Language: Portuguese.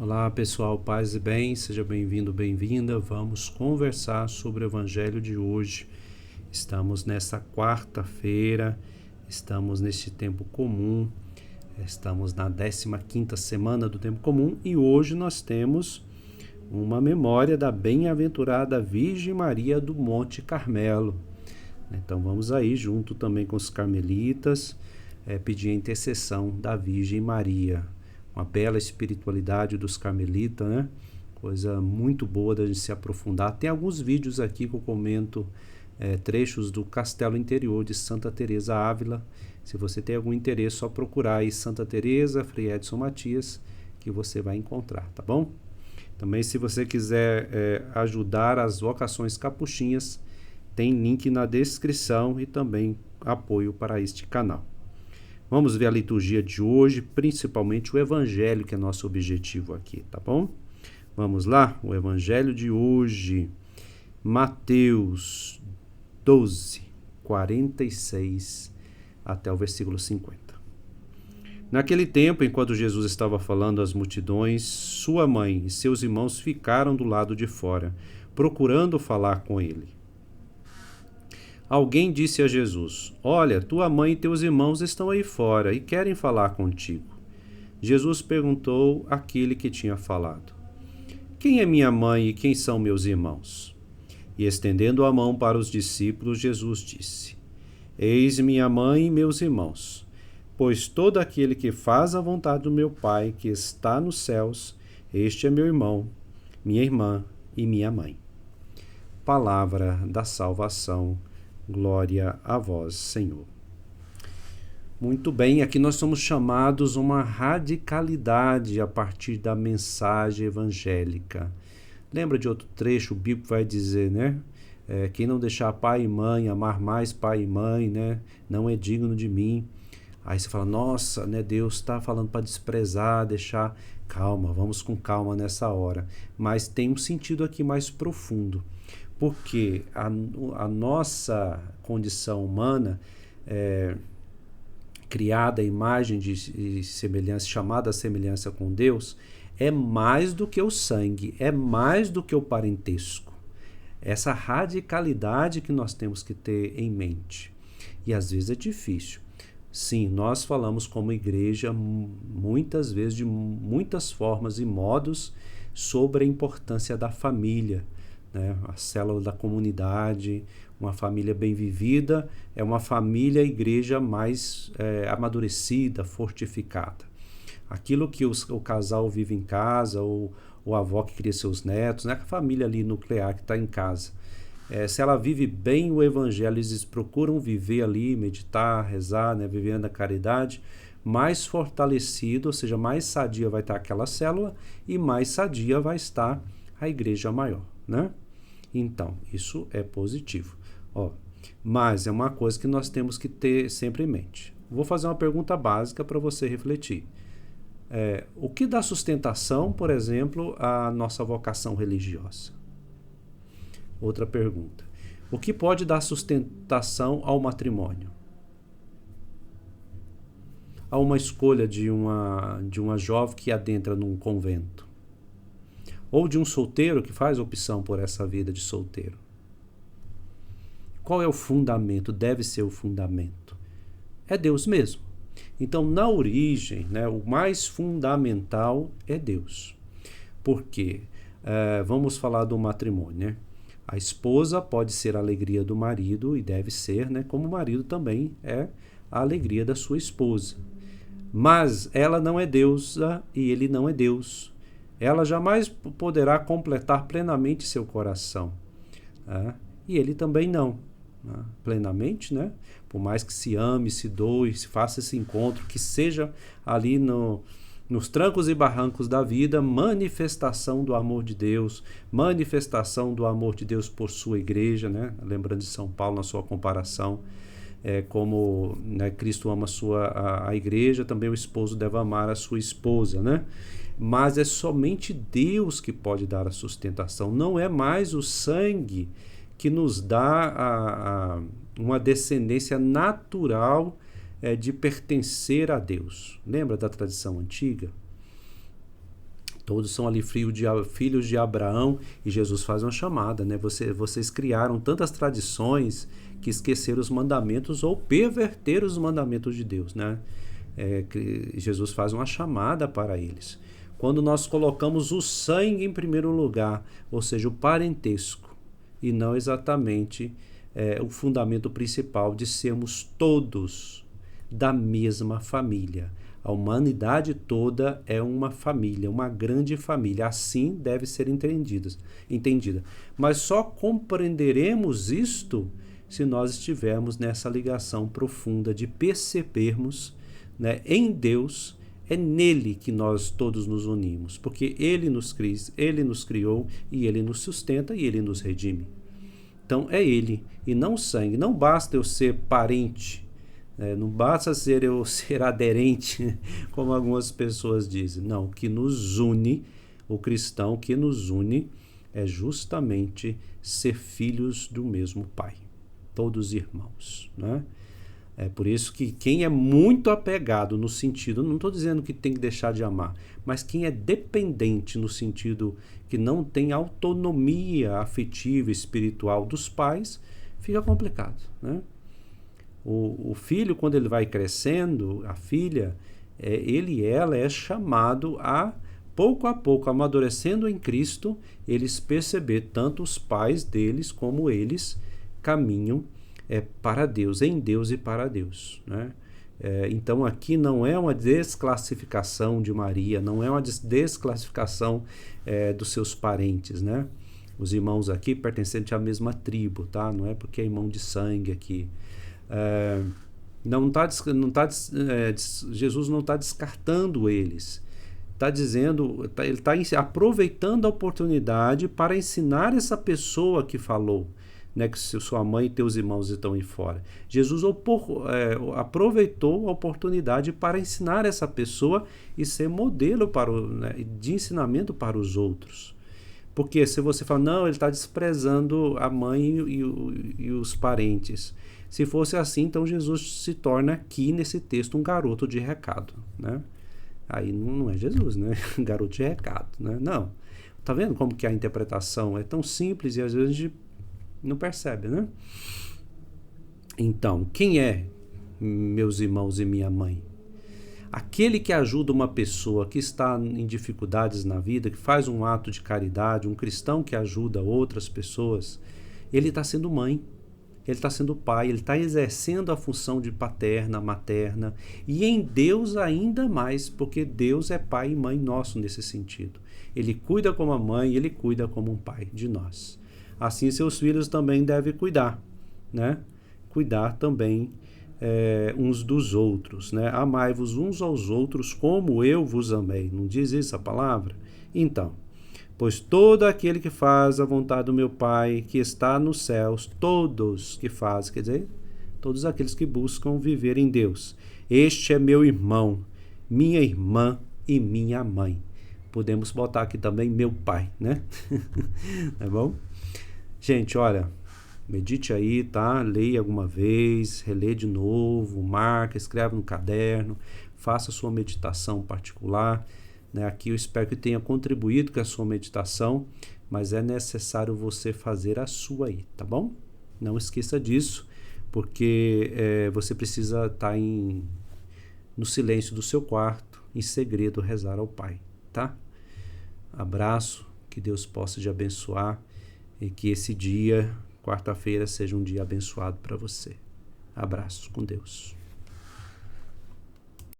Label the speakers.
Speaker 1: Olá pessoal, paz e bem, seja bem-vindo, bem-vinda. Vamos conversar sobre o Evangelho de hoje. Estamos nessa quarta-feira, estamos neste tempo comum, estamos na 15ª semana do tempo comum e hoje nós temos uma memória da bem-aventurada Virgem Maria do Monte Carmelo. Então vamos aí, junto também com os carmelitas, pedir a intercessão da Virgem Maria. Uma bela espiritualidade dos carmelitas, né? Coisa muito boa da gente se aprofundar. Tem alguns vídeos aqui que eu comento trechos do Castelo Interior de Santa Teresa Ávila. Se você tem algum interesse, é só procurar aí Santa Teresa, Frei Edson Matias, que você vai encontrar, tá bom? Também, se você quiser ajudar as vocações capuchinhas, tem link na descrição e também apoio para este canal. Vamos ver a liturgia de hoje, principalmente o Evangelho, que é nosso objetivo aqui, tá bom? Vamos lá, o Evangelho de hoje, Mateus 12, 46 até o versículo 50. Naquele tempo, enquanto Jesus estava falando às multidões, sua mãe e seus irmãos ficaram do lado de fora, procurando falar com ele. Alguém disse a Jesus: "Olha, tua mãe e teus irmãos estão aí fora e querem falar contigo." Jesus perguntou àquele que tinha falado: "Quem é minha mãe e quem são meus irmãos?" E estendendo a mão para os discípulos, Jesus disse: "Eis minha mãe e meus irmãos, pois todo aquele que faz a vontade do meu Pai que está nos céus, este é meu irmão, minha irmã e minha mãe." Palavra da salvação. Glória a vós, Senhor. Muito bem, aqui nós somos chamados a uma radicalidade a partir da mensagem evangélica. Lembra de outro trecho, o Bíblia vai dizer, né? Quem não deixar pai e mãe, amar mais pai e mãe, né? Não é digno de mim. Aí você fala, nossa, né? Deus está falando para desprezar, deixar... Calma, vamos com calma nessa hora. Mas tem um sentido aqui mais profundo. Porque a nossa condição humana, criada à imagem de semelhança, chamada a semelhança com Deus, é mais do que o sangue, é mais do que o parentesco. Essa radicalidade que nós temos que ter em mente. E às vezes é difícil. Sim, nós falamos como igreja muitas vezes, de muitas formas e modos, sobre a importância da família. A célula da comunidade, uma família bem vivida, é uma família, igreja mais amadurecida, fortificada. Aquilo que o casal vive em casa, ou a avó que cria seus netos, a família ali nuclear que está em casa. Se ela vive bem o evangelho, eles procuram viver ali, meditar, rezar, vivendo a caridade, mais fortalecido, ou seja, mais sadia vai estar aquela célula e mais sadia vai estar a igreja maior, Então, isso é positivo. Mas é uma coisa que nós temos que ter sempre em mente. Vou fazer uma pergunta básica para você refletir. O que dá sustentação, por exemplo, à nossa vocação religiosa? Outra pergunta. O que pode dar sustentação ao matrimônio? A uma escolha de uma jovem que adentra num convento? Ou de um solteiro que faz opção por essa vida de solteiro? Qual é o fundamento? Deve ser o fundamento. É Deus mesmo. Então, na origem, o mais fundamental é Deus. Por quê? Vamos falar do matrimônio, A esposa pode ser a alegria do marido e deve ser, como o marido também é a alegria da sua esposa. Mas ela não é deusa e ele não é Deus. Ela jamais poderá completar plenamente seu coração. E ele também não. Plenamente, Por mais que se ame, se doe, se faça esse encontro, que seja ali nos trancos e barrancos da vida, manifestação do amor de Deus, manifestação do amor de Deus por sua igreja, Lembrando de São Paulo na sua comparação, como Cristo ama a igreja, também o esposo deve amar a sua esposa, Mas é somente Deus que pode dar a sustentação, não é mais o sangue que nos dá uma descendência natural de pertencer a Deus. Lembra da tradição antiga? Todos são ali filhos de Abraão, e Jesus faz uma chamada, né? Vocês criaram tantas tradições que esqueceram os mandamentos ou perverteram os mandamentos de Deus, né? Jesus faz uma chamada para eles. Quando nós colocamos o sangue em primeiro lugar, ou seja, o parentesco, e não exatamente o fundamento principal de sermos todos da mesma família. A humanidade toda é uma família, uma grande família. Assim deve ser entendida. Mas só compreenderemos isto se nós estivermos nessa ligação profunda de percebermos, né, em Deus, é nele que nós todos nos unimos, porque ele nos criou e ele nos sustenta e ele nos redime. Então é ele e não sangue. Não basta eu ser parente, não basta eu ser aderente, como algumas pessoas dizem. Não, o que nos une, o cristão, o que nos une é justamente ser filhos do mesmo Pai, todos irmãos, né? É por isso que quem é muito apegado no sentido, não estou dizendo que tem que deixar de amar, mas quem é dependente no sentido que não tem autonomia afetiva e espiritual dos pais, fica complicado, né? O filho, quando ele vai crescendo, a filha, ele e ela é chamado a pouco, amadurecendo em Cristo, eles perceber tanto os pais deles como eles caminham para Deus, em Deus e para Deus, né? Então aqui não é uma desclassificação de Maria, não é uma desclassificação dos seus parentes, né? Os irmãos aqui pertencentes à mesma tribo, tá? Não é porque é irmão de sangue aqui. Jesus não está descartando eles. Está dizendo, ele está aproveitando a oportunidade para ensinar essa pessoa que falou, né, que sua mãe e teus irmãos estão aí fora. Jesus aproveitou a oportunidade para ensinar essa pessoa e ser modelo de ensinamento para os outros. Porque se você fala, não, ele está desprezando a mãe e os parentes. Se fosse assim, então Jesus se torna aqui nesse texto um garoto de recado, né? Aí não é Jesus, né? Garoto de recado, né? Não. Tá vendo como que a interpretação é tão simples e às vezes a gente não percebe, né? Então, quem é meus irmãos e minha mãe? Aquele que ajuda uma pessoa que está em dificuldades na vida, que faz um ato de caridade, um cristão que ajuda outras pessoas, ele está sendo mãe, ele está sendo pai, ele está exercendo a função de paterna, materna, e em Deus ainda mais, porque Deus é pai e mãe nosso nesse sentido. Ele cuida como a mãe, ele cuida como um pai de nós. Assim seus filhos também devem cuidar, né? Cuidar também uns dos outros, né? Amai-vos uns aos outros como eu vos amei. Não diz isso a palavra? Então, pois todo aquele que faz a vontade do meu Pai que está nos céus, todos que fazem, quer dizer, todos aqueles que buscam viver em Deus. Este é meu irmão, minha irmã e minha mãe. Podemos botar aqui também meu pai, né? Tá bom? Gente, olha, medite aí, tá? Leia alguma vez, relê de novo, marca, escreve no caderno, faça sua meditação particular, né? Aqui eu espero que tenha contribuído com a sua meditação, mas é necessário você fazer a sua aí, tá bom? Não esqueça disso, porque você precisa estar no silêncio do seu quarto, em segredo, rezar ao Pai, tá? Abraço, que Deus possa te abençoar e que esse dia, quarta-feira, seja um dia abençoado para você. Abraço, com Deus.